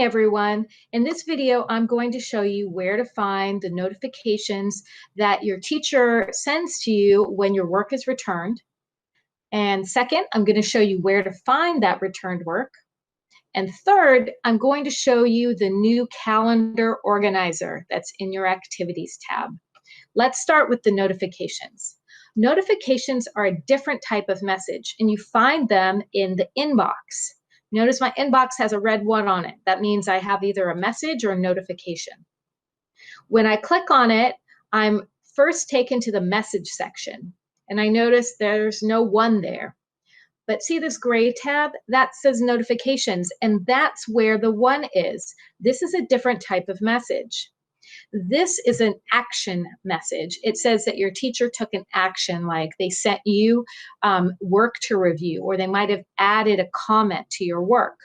everyone. In this video, I'm going to show you where to find the notifications that your teacher sends to you when your work is returned. And second, I'm going to show you where to find that returned work. And third, I'm going to show you the new calendar organizer that's in your activities tab. Let's start with the notifications. Notifications are a different type of message, and you find them in the inbox. Notice my inbox has a red one on it. That means I have either a message or a notification. When I click on it, I'm first taken to the message section, and I notice there's no one there. But see this gray tab? That says notifications, and that's where the one is. This is a different type of message. This is an action message. It says that your teacher took an action, like they sent you work to review, or they might have added a comment to your work.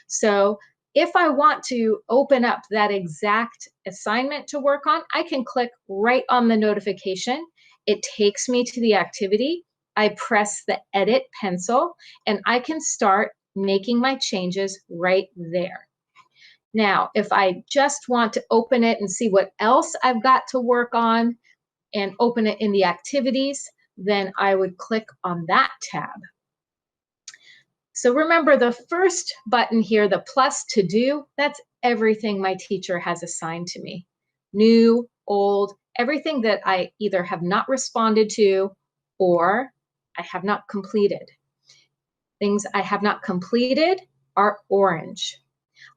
So if I want to open up that exact assignment to work on, I can click right on the notification. It takes me to the activity. I press the edit pencil, and I can start making my changes right there. Now, if I just want to open it and see what else I've got to work on and open it in the activities, then I would click on that tab. So remember, the first button here, the plus to do, that's everything my teacher has assigned to me. New, old, everything that I either have not responded to or I have not completed. Things I have not completed are orange.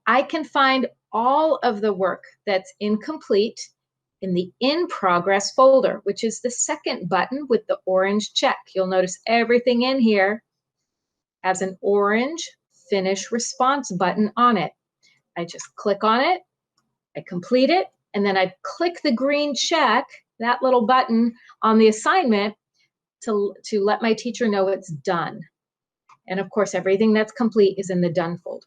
I can find all of the work that's incomplete in the In Progress folder, which is the second button with the orange check. You'll notice everything in here has an orange Finish Response button on it. I just click on it, I complete it, and then I click the green check, that little button on the assignment to let my teacher know it's done. And of course, everything that's complete is in the Done folder.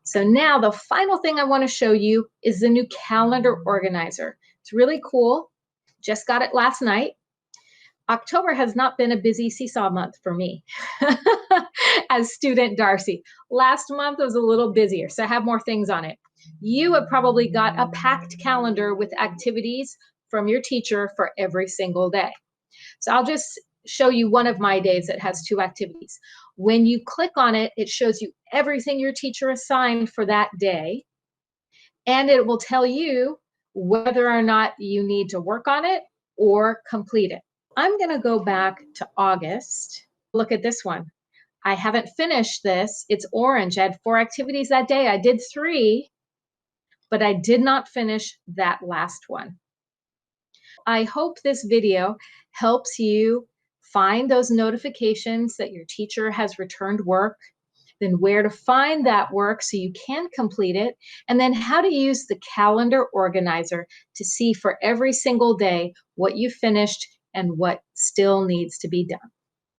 So now the final thing I want to show you is the new calendar organizer. It's really cool. Just got it last night. October has not been a busy Seesaw month for me as student Darcy. Last month was a little busier, so I have more things on it. You have probably got a packed calendar with activities from your teacher for every single day. So I'll just show you one of my days that has 2 activities. When you click on it, it shows you everything your teacher assigned for that day, and it will tell you whether or not you need to work on it or complete it. I'm going to go back to August. Look at this one. I haven't finished this. It's orange. I had 4 activities that day. I did 3, but I did not finish that last one. I hope this video helps you find those notifications that your teacher has returned work, then where to find that work so you can complete it, and then how to use the calendar organizer to see for every single day what you finished and what still needs to be done.